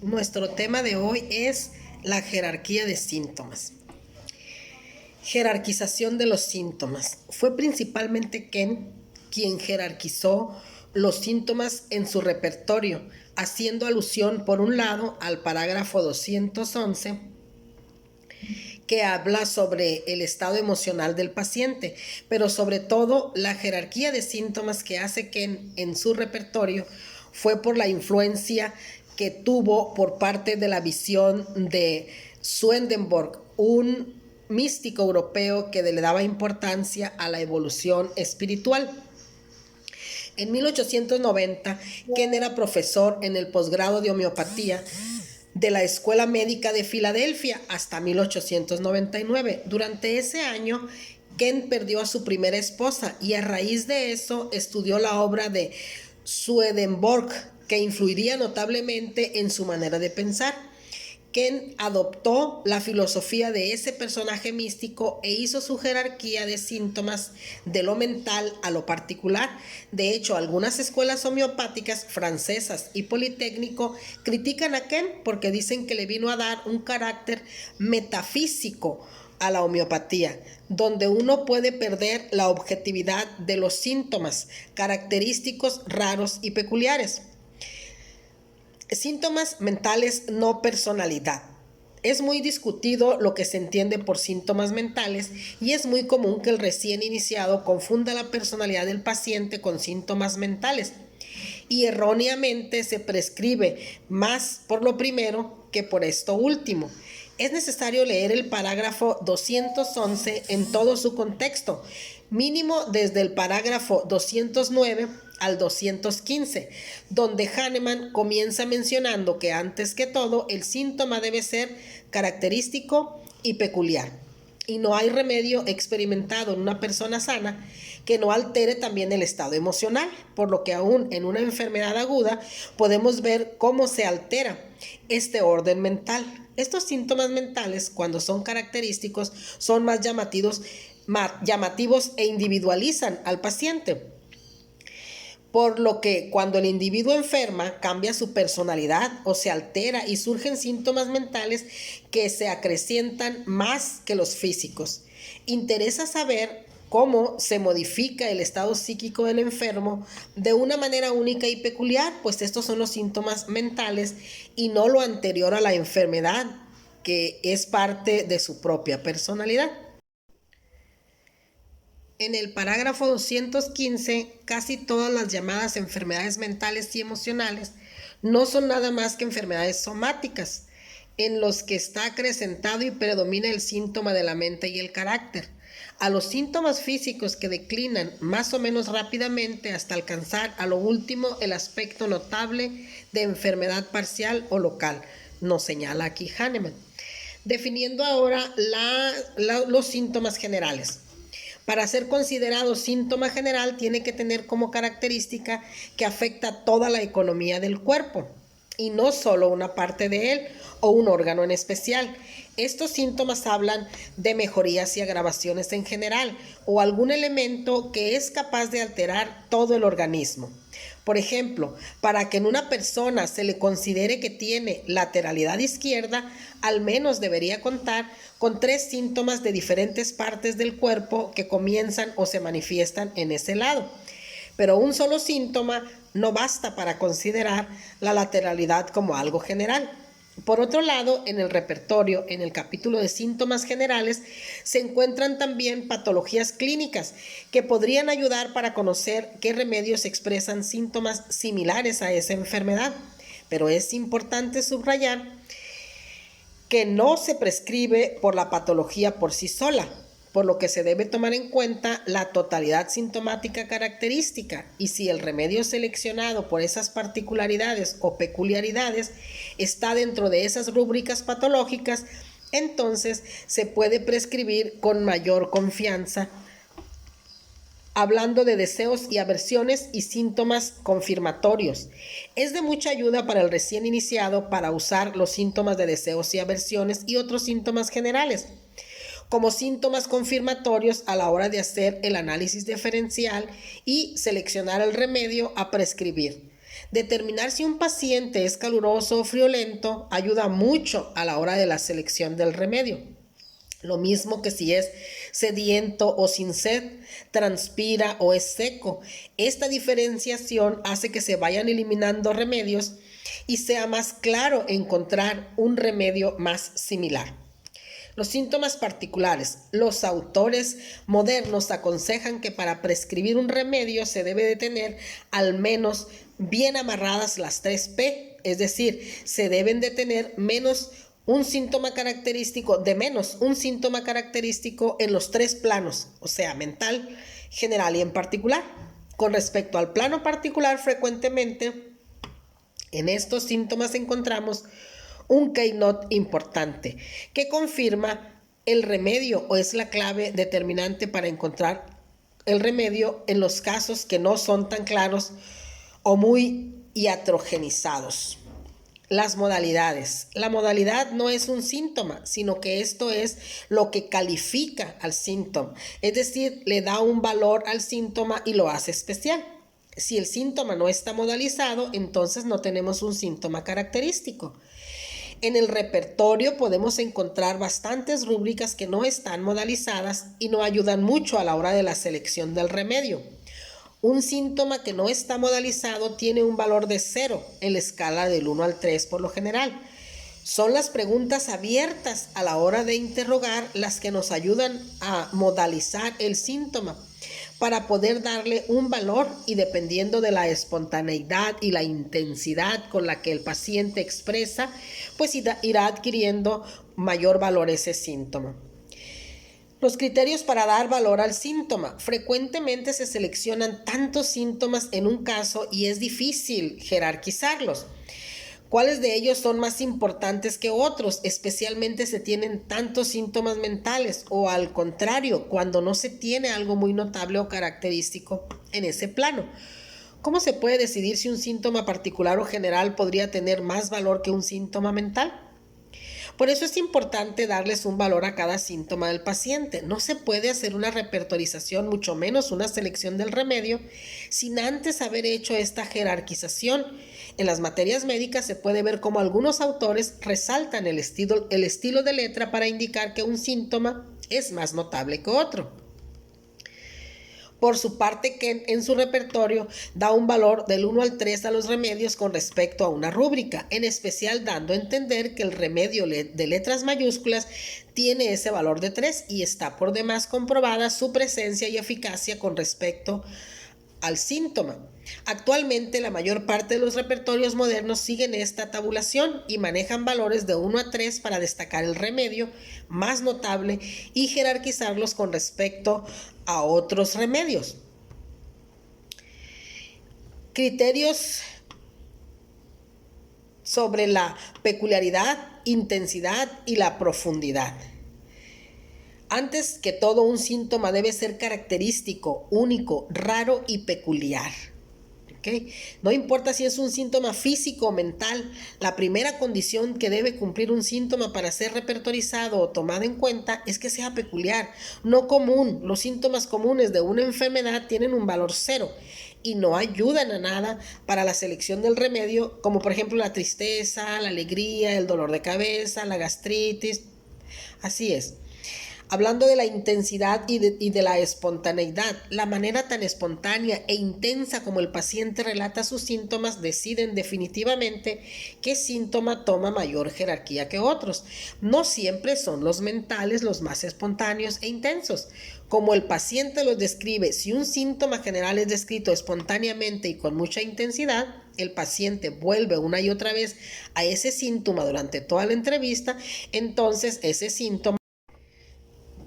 Nuestro tema de hoy es la jerarquía de síntomas. Jerarquización de los síntomas. Fue principalmente Ken quien jerarquizó los síntomas en su repertorio, haciendo alusión por un lado al parágrafo 211 que habla sobre el estado emocional del paciente, pero sobre todo la jerarquía de síntomas que hace Ken en su repertorio fue por la influencia que tuvo por parte de la visión de Swedenborg, un místico europeo que le daba importancia a la evolución espiritual. En 1890, Ken era profesor en el posgrado de homeopatía de la Escuela Médica de Filadelfia hasta 1899. Durante ese año, Ken perdió a su primera esposa y a raíz de eso estudió la obra de Swedenborg, que influiría notablemente en su manera de pensar. Ken adoptó la filosofía de ese personaje místico e hizo su jerarquía de síntomas de lo mental a lo particular. De hecho, algunas escuelas homeopáticas francesas y Politécnico critican a Ken porque dicen que le vino a dar un carácter metafísico a la homeopatía, donde uno puede perder la objetividad de los síntomas, característicos raros y peculiares. Síntomas mentales, no personalidad. Es muy discutido lo que se entiende por síntomas mentales y es muy común que el recién iniciado confunda la personalidad del paciente con síntomas mentales y erróneamente se prescribe más por lo primero que por esto último. Es necesario leer el parágrafo 211 en todo su contexto, mínimo desde el parágrafo 209 al 215, donde Hahnemann comienza mencionando que antes que todo el síntoma debe ser característico y peculiar, y no hay remedio experimentado en una persona sana que no altere también el estado emocional, por lo que aún en una enfermedad aguda podemos ver cómo se altera este orden mental. Estos síntomas mentales, cuando son característicos, son más llamativos e individualizan al paciente. Por lo que cuando el individuo enferma, cambia su personalidad o se altera y surgen síntomas mentales que se acrecientan más que los físicos. Interesa saber cómo se modifica el estado psíquico del enfermo de una manera única y peculiar, pues estos son los síntomas mentales y no lo anterior a la enfermedad, que es parte de su propia personalidad. En el parágrafo 215, casi todas las llamadas enfermedades mentales y emocionales no son nada más que enfermedades somáticas, en los que está acrecentado y predomina el síntoma de la mente y el carácter. A los síntomas físicos que declinan más o menos rápidamente hasta alcanzar a lo último el aspecto notable de enfermedad parcial o local, nos señala aquí Hahnemann. Definiendo ahora los síntomas generales. Para ser considerado síntoma general tiene que tener como característica que afecta toda la economía del cuerpo y no solo una parte de él o un órgano en especial. Estos síntomas hablan de mejorías y agravaciones en general o algún elemento que es capaz de alterar todo el organismo. Por ejemplo, para que en una persona se le considere que tiene lateralidad izquierda, al menos debería contar con 3 síntomas de diferentes partes del cuerpo que comienzan o se manifiestan en ese lado. Pero un solo síntoma no basta para considerar la lateralidad como algo general. Por otro lado, en el repertorio, en el capítulo de síntomas generales, se encuentran también patologías clínicas que podrían ayudar para conocer qué remedios expresan síntomas similares a esa enfermedad. Pero es importante subrayar que no se prescribe por la patología por sí sola, por lo que se debe tomar en cuenta la totalidad sintomática característica y si el remedio seleccionado por esas particularidades o peculiaridades está dentro de esas rúbricas patológicas, entonces se puede prescribir con mayor confianza, hablando de deseos y aversiones y síntomas confirmatorios. Es de mucha ayuda para el recién iniciado para usar los síntomas de deseos y aversiones y otros síntomas generales como síntomas confirmatorios a la hora de hacer el análisis diferencial y seleccionar el remedio a prescribir. Determinar si un paciente es caluroso o friolento ayuda mucho a la hora de la selección del remedio. Lo mismo que si es sediento o sin sed, transpira o es seco. Esta diferenciación hace que se vayan eliminando remedios y sea más claro encontrar un remedio más similar. Los síntomas particulares. Los autores modernos aconsejan que para prescribir un remedio se debe de tener al menos bien amarradas las 3P, es decir, se deben de tener menos un síntoma característico en los 3 planos, o sea, mental, general y en particular. Con respecto al plano particular, frecuentemente en estos síntomas encontramos un keynote importante que confirma el remedio o es la clave determinante para encontrar el remedio en los casos que no son tan claros o muy iatrogenizados. Las modalidades. La modalidad no es un síntoma, sino que esto es lo que califica al síntoma. Es decir, le da un valor al síntoma y lo hace especial. Si el síntoma no está modalizado, entonces no tenemos un síntoma característico. En el repertorio podemos encontrar bastantes rúbricas que no están modalizadas y no ayudan mucho a la hora de la selección del remedio. Un síntoma que no está modalizado tiene un valor de 0 en la escala del 1 al 3 por lo general. Son las preguntas abiertas a la hora de interrogar las que nos ayudan a modalizar el síntoma para poder darle un valor y dependiendo de la espontaneidad y la intensidad con la que el paciente expresa, pues irá adquiriendo mayor valor ese síntoma. Los criterios para dar valor al síntoma. Frecuentemente se seleccionan tantos síntomas en un caso y es difícil jerarquizarlos. ¿Cuáles de ellos son más importantes que otros? Especialmente se tienen tantos síntomas mentales o al contrario, cuando no se tiene algo muy notable o característico en ese plano. ¿Cómo se puede decidir si un síntoma particular o general podría tener más valor que un síntoma mental? Por eso es importante darles un valor a cada síntoma del paciente. No se puede hacer una repertorización, mucho menos una selección del remedio, sin antes haber hecho esta jerarquización. En las materias médicas se puede ver cómo algunos autores resaltan el estilo de letra para indicar que un síntoma es más notable que otro. Por su parte, Kent en su repertorio da un valor del 1 al 3 a los remedios con respecto a una rúbrica, en especial dando a entender que el remedio de letras mayúsculas tiene ese valor de 3 y está por demás comprobada su presencia y eficacia con respecto al síntoma. Actualmente la mayor parte de los repertorios modernos siguen esta tabulación y manejan valores de 1 a 3 para destacar el remedio más notable y jerarquizarlos con respecto a otros remedios. Criterios sobre la peculiaridad, intensidad y la profundidad. Antes que todo, un síntoma debe ser característico, único, raro y peculiar. ¿Okay? No importa si es un síntoma físico o mental, la primera condición que debe cumplir un síntoma para ser repertorizado o tomado en cuenta es que sea peculiar, no común. Los síntomas comunes de una enfermedad tienen un valor 0 y no ayudan a nada para la selección del remedio, como por ejemplo la tristeza, la alegría, el dolor de cabeza, la gastritis. Así es. Hablando de la intensidad y de la espontaneidad, la manera tan espontánea e intensa como el paciente relata sus síntomas deciden definitivamente qué síntoma toma mayor jerarquía que otros. No siempre son los mentales los más espontáneos e intensos. Como el paciente los describe, si un síntoma general es descrito espontáneamente y con mucha intensidad, el paciente vuelve una y otra vez a ese síntoma durante toda la entrevista, entonces ese síntoma.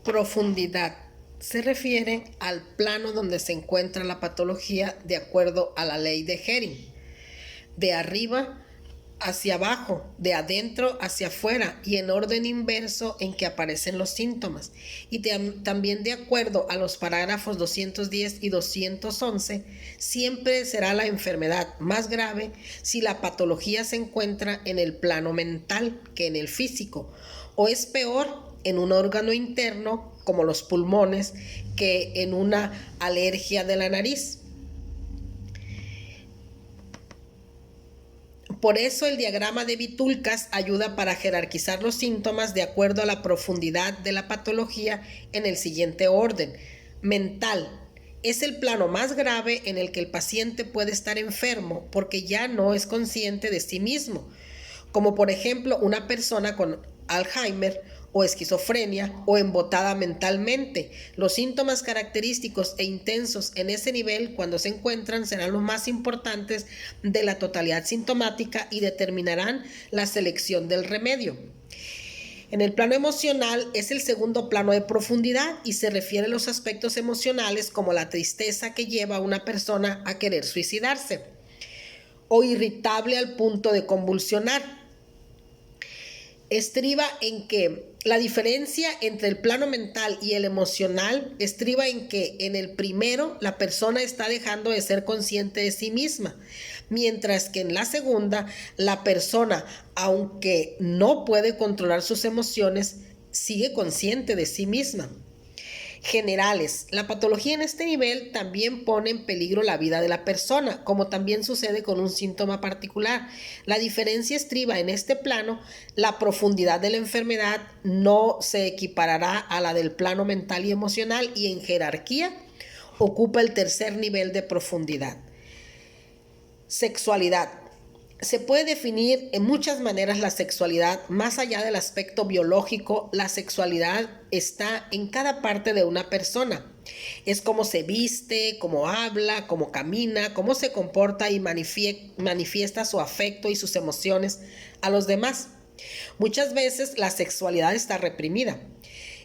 Profundidad. Se refiere al plano donde se encuentra la patología de acuerdo a la ley de Hering. De arriba hacia abajo, de adentro hacia afuera y en orden inverso en que aparecen los síntomas. Y también de acuerdo a los parágrafos 210 y 211, siempre será la enfermedad más grave si la patología se encuentra en el plano mental que en el físico, o es peor en un órgano interno como los pulmones que en una alergia de la nariz. Por eso el diagrama de Vitulcas ayuda para jerarquizar los síntomas de acuerdo a la profundidad de la patología en el siguiente orden. Mental. Es el plano más grave en el que el paciente puede estar enfermo porque ya no es consciente de sí mismo, como por ejemplo una persona con Alzheimer o esquizofrenia o embotada mentalmente. Los síntomas característicos e intensos en ese nivel, cuando se encuentran, serán los más importantes de la totalidad sintomática y determinarán la selección del remedio. En el plano emocional es el segundo plano de profundidad y se refiere a los aspectos emocionales como la tristeza que lleva a una persona a querer suicidarse o irritable al punto de convulsionar. Estriba en que la diferencia entre el plano mental y el emocional estriba en que en el primero la persona está dejando de ser consciente de sí misma, mientras que en la segunda la persona, aunque no puede controlar sus emociones, sigue consciente de sí misma. Generales. La patología en este nivel también pone en peligro la vida de la persona, como también sucede con un síntoma particular. La diferencia estriba en este plano, la profundidad de la enfermedad no se equiparará a la del plano mental y emocional y en jerarquía ocupa el tercer nivel de profundidad. Sexualidad. Se puede definir en muchas maneras la sexualidad. Más allá del aspecto biológico, la sexualidad está en cada parte de una persona. Es cómo se viste, cómo habla, cómo camina, cómo se comporta y manifiesta su afecto y sus emociones a los demás. Muchas veces la sexualidad está reprimida.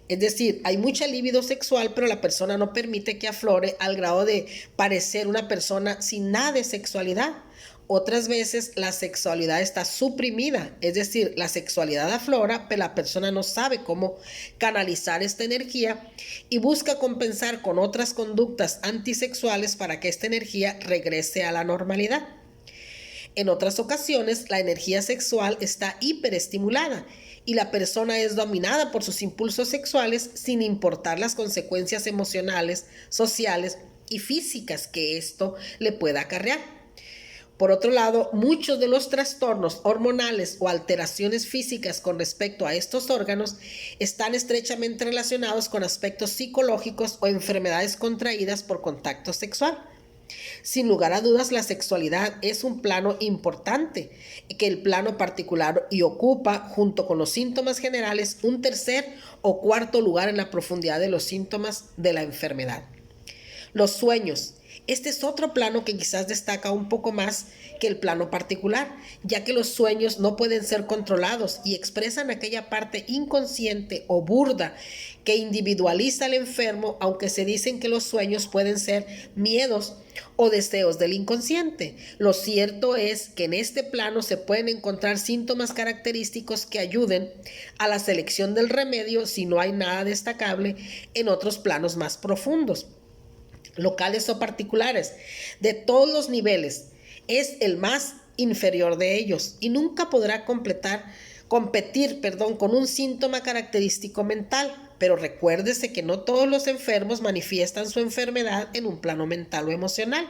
Es decir, hay mucha libido sexual, pero la persona no permite que aflore al grado de parecer una persona sin nada de sexualidad. Otras veces la sexualidad está suprimida, es decir, la sexualidad aflora, pero la persona no sabe cómo canalizar esta energía y busca compensar con otras conductas antisexuales para que esta energía regrese a la normalidad. En otras ocasiones, la energía sexual está hiperestimulada y la persona es dominada por sus impulsos sexuales sin importar las consecuencias emocionales, sociales y físicas que esto le pueda acarrear. Por otro lado, muchos de los trastornos hormonales o alteraciones físicas con respecto a estos órganos están estrechamente relacionados con aspectos psicológicos o enfermedades contraídas por contacto sexual. Sin lugar a dudas, la sexualidad es un plano importante, que el plano particular y ocupa, junto con los síntomas generales, un tercer o cuarto lugar en la profundidad de los síntomas de la enfermedad. Los sueños. Este es otro plano que quizás destaca un poco más que el plano particular, ya que los sueños no pueden ser controlados y expresan aquella parte inconsciente o burda que individualiza al enfermo, aunque se dicen que los sueños pueden ser miedos o deseos del inconsciente. Lo cierto es que en este plano se pueden encontrar síntomas característicos que ayuden a la selección del remedio si no hay nada destacable en otros planos más profundos, locales o particulares, de todos los niveles. Es el más inferior de ellos y nunca podrá competir con un síntoma característico mental. Pero recuérdese que no todos los enfermos manifiestan su enfermedad en un plano mental o emocional.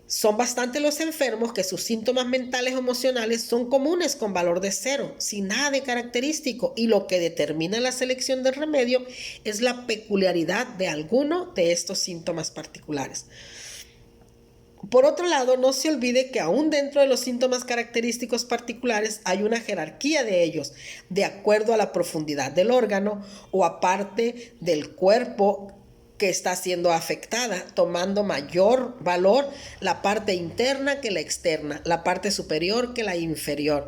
Son bastante los enfermos que sus síntomas mentales o emocionales son comunes con valor de 0, sin nada de característico, y lo que determina la selección del remedio es la peculiaridad de alguno de estos síntomas particulares. Por otro lado, no se olvide que aún dentro de los síntomas característicos particulares hay una jerarquía de ellos, de acuerdo a la profundidad del órgano o aparte del cuerpo que está siendo afectada, tomando mayor valor la parte interna que la externa, la parte superior que la inferior,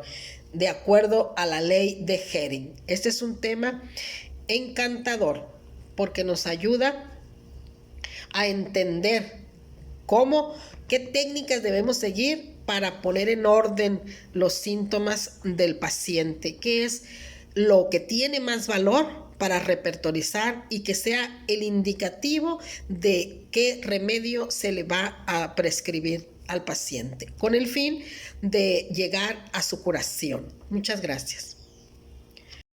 de acuerdo a la ley de Hering. Este es un tema encantador porque nos ayuda a entender qué técnicas debemos seguir para poner en orden los síntomas del paciente, qué es lo que tiene más valor para repertorizar y que sea el indicativo de qué remedio se le va a prescribir al paciente, con el fin de llegar a su curación. Muchas gracias.